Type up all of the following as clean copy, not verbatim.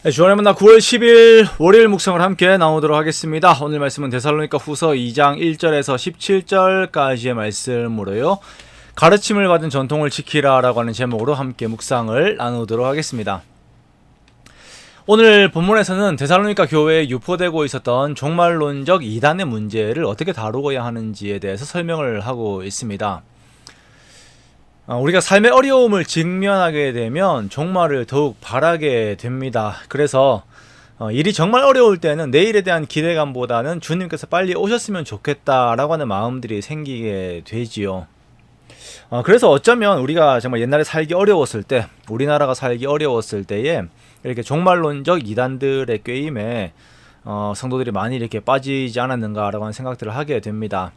네, 주안의 만나 9월 10일 월요일 묵상을 함께 나누도록 하겠습니다. 오늘 말씀은 데살로니가 후서 2장 1절에서 17절까지의 말씀으로요. 가르침을 받은 전통을 지키라 라고 하는 제목으로 함께 묵상을 나누도록 하겠습니다. 오늘 본문에서는 데살로니가 교회에 유포되고 있었던 종말론적 이단의 문제를 어떻게 다루어야 하는지에 대해서 설명을 하고 있습니다. 우리가 삶의 어려움을 직면하게 되면 종말을 더욱 바라게 됩니다. 그래서 일이 정말 어려울 때는 내일에 대한 기대감보다는 주님께서 빨리 오셨으면 좋겠다라고 하는 마음들이 생기게 되지요. 그래서 어쩌면 우리가 정말 옛날에 살기 어려웠을 때, 우리나라가 살기 어려웠을 때에 이렇게 종말론적 이단들의 꾀임에 성도들이 많이 이렇게 빠지지 않았는가라고 하는 생각들을 하게 됩니다.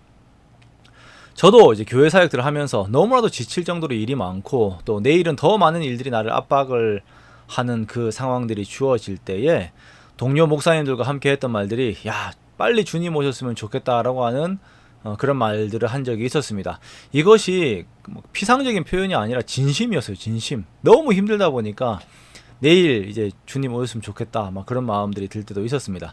저도 이제 교회 사역들을 하면서 너무나도 지칠 정도로 일이 많고 또 내일은 더 많은 일들이 나를 압박을 하는 그 상황들이 주어질 때에 동료 목사님들과 함께 했던 말들이 야 빨리 주님 오셨으면 좋겠다라고 하는 그런 말들을 한 적이 있었습니다. 이것이 피상적인 표현이 아니라 진심이었어요. 진심. 너무 힘들다 보니까 내일 이제 주님 오셨으면 좋겠다 막 그런 마음들이 들 때도 있었습니다.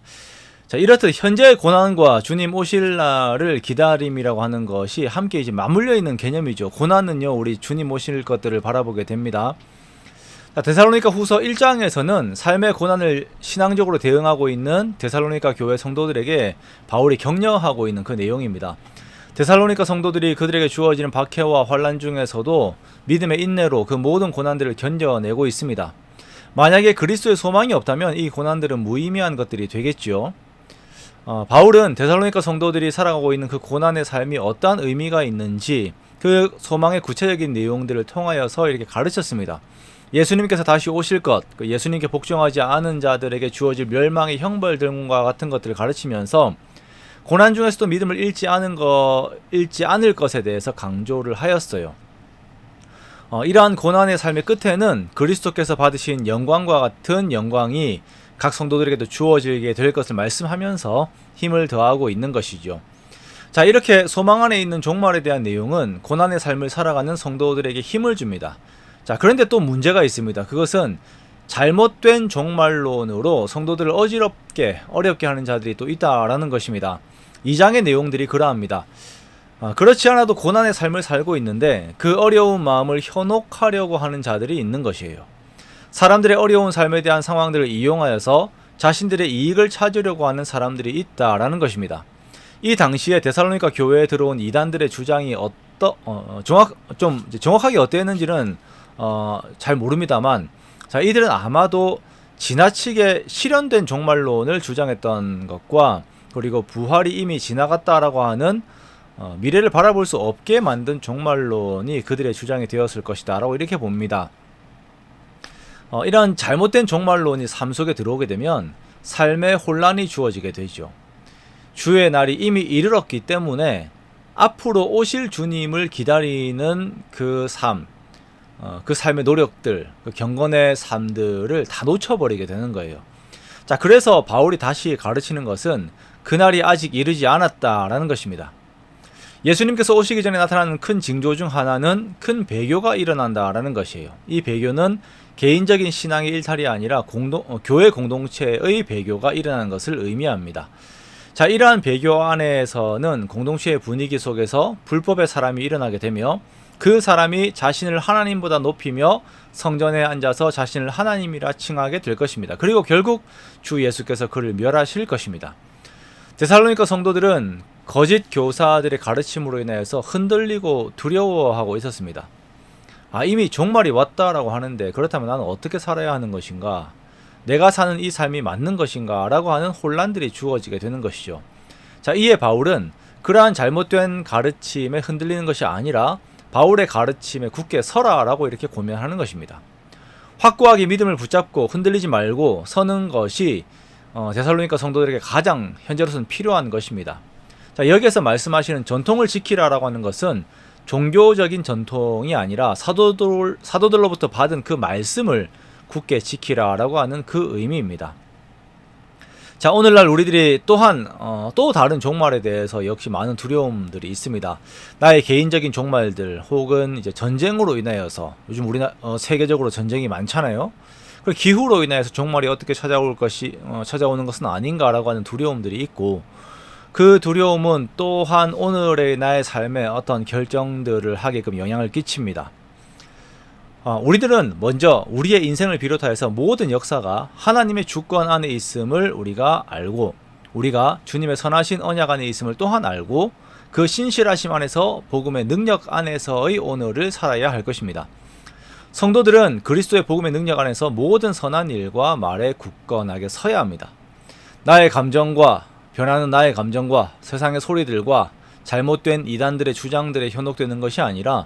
자, 이렇듯 현재의 고난과 주님 오실 날을 기다림이라고 하는 것이 함께 이제 맞물려 있는 개념이죠. 고난은요, 우리 주님 오실 것들을 바라보게 됩니다. 자, 데살로니가 후서 1장에서는 삶의 고난을 신앙적으로 대응하고 있는 데살로니가 교회 성도들에게 바울이 격려하고 있는 그 내용입니다. 데살로니가 성도들이 그들에게 주어지는 박해와 환난 중에서도 믿음의 인내로 그 모든 고난들을 견뎌내고 있습니다. 만약에 그리스도의 소망이 없다면 이 고난들은 무의미한 것들이 되겠지요. 바울은 데살로니가 성도들이 살아가고 있는 그 고난의 삶이 어떠한 의미가 있는지 그 소망의 구체적인 내용들을 통하여서 이렇게 가르쳤습니다. 예수님께서 다시 오실 것, 예수님께 복종하지 않은 자들에게 주어질 멸망의 형벌들과 같은 것들을 가르치면서 고난 중에서도 믿음을 잃지 않을 것에 대해서 강조를 하였어요. 이러한 고난의 삶의 끝에는 그리스도께서 받으신 영광과 같은 영광이 각 성도들에게도 주어지게 될 것을 말씀하면서 힘을 더하고 있는 것이죠. 자, 이렇게 소망 안에 있는 종말에 대한 내용은 고난의 삶을 살아가는 성도들에게 힘을 줍니다. 자, 그런데 또 문제가 있습니다. 그것은 잘못된 종말론으로 성도들을 어렵게 하는 자들이 또 있다라는 것입니다. 2장의 내용들이 그러합니다. 그렇지 않아도 고난의 삶을 살고 있는데 그 어려운 마음을 현혹하려고 하는 자들이 있는 것이에요. 사람들의 어려운 삶에 대한 상황들을 이용하여서 자신들의 이익을 찾으려고 하는 사람들이 있다라는 것입니다. 이 당시에 데살로니가 교회에 들어온 이단들의 주장이 정확하게 어땠는지는 잘 모릅니다만, 자, 이들은 아마도 지나치게 실현된 종말론을 주장했던 것과 그리고 부활이 이미 지나갔다라고 하는 미래를 바라볼 수 없게 만든 종말론이 그들의 주장이 되었을 것이다 라고 이렇게 봅니다. 이런 잘못된 종말론이 삶 속에 들어오게 되면 삶에 혼란이 주어지게 되죠. 주의 날이 이미 이르렀기 때문에 앞으로 오실 주님을 기다리는 그 삶, 그 삶의 노력들, 그 경건의 삶들을 다 놓쳐버리게 되는 거예요. 자, 그래서 바울이 다시 가르치는 것은 그날이 아직 이르지 않았다라는 것입니다. 예수님께서 오시기 전에 나타나는 큰 징조 중 하나는 큰 배교가 일어난다라는 것이에요. 이 배교는 개인적인 신앙의 일탈이 아니라 교회 공동체의 배교가 일어나는 것을 의미합니다. 자, 이러한 배교 안에서는 공동체의 분위기 속에서 불법의 사람이 일어나게 되며 그 사람이 자신을 하나님보다 높이며 성전에 앉아서 자신을 하나님이라 칭하게 될 것입니다. 그리고 결국 주 예수께서 그를 멸하실 것입니다. 데살로니가 성도들은 거짓 교사들의 가르침으로 인해서 흔들리고 두려워하고 있었습니다. 이미 종말이 왔다라고 하는데 그렇다면 나는 어떻게 살아야 하는 것인가? 내가 사는 이 삶이 맞는 것인가? 라고 하는 혼란들이 주어지게 되는 것이죠. 자, 이에 바울은 그러한 잘못된 가르침에 흔들리는 것이 아니라 바울의 가르침에 굳게 서라 라고 이렇게 고면하는 것입니다. 확고하게 믿음을 붙잡고 흔들리지 말고 서는 것이 데살로니가 성도들에게 가장 현재로서는 필요한 것입니다. 자, 여기에서 말씀하시는 전통을 지키라라고 하는 것은 종교적인 전통이 아니라 사도들로부터 받은 그 말씀을 굳게 지키라라고 하는 그 의미입니다. 자, 오늘날 우리들이 또한 또 다른 종말에 대해서 역시 많은 두려움들이 있습니다. 나의 개인적인 종말들 혹은 이제 전쟁으로 인하여서 요즘 세계적으로 전쟁이 많잖아요. 그 기후로 인해서 종말이 어떻게 찾아오는 것은 아닌가라고 하는 두려움들이 있고, 그 두려움은 또한 오늘의 나의 삶에 어떤 결정들을 하게끔 영향을 끼칩니다. 우리들은 먼저 우리의 인생을 비롯하여서 모든 역사가 하나님의 주권 안에 있음을 우리가 알고, 우리가 주님의 선하신 언약 안에 있음을 또한 알고, 그 신실하심 안에서 복음의 능력 안에서의 오늘을 살아야 할 것입니다. 성도들은 그리스도의 복음의 능력 안에서 모든 선한 일과 말에 굳건하게 서야 합니다. 변하는 나의 감정과 세상의 소리들과 잘못된 이단들의 주장들에 현혹되는 것이 아니라,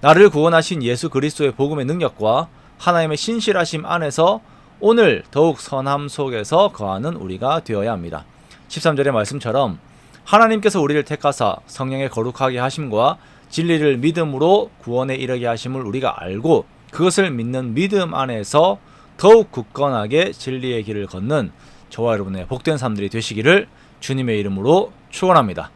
나를 구원하신 예수 그리스도의 복음의 능력과 하나님의 신실하심 안에서 오늘 더욱 선함 속에서 거하는 우리가 되어야 합니다. 13절의 말씀처럼 하나님께서 우리를 택하사 성령의 거룩하게 하심과 진리를 믿음으로 구원에 이르게 하심을 우리가 알고, 그것을 믿는 믿음 안에서 더욱 굳건하게 진리의 길을 걷는 저와 여러분의 복된 삶들이 되시기를 주님의 이름으로 축원합니다.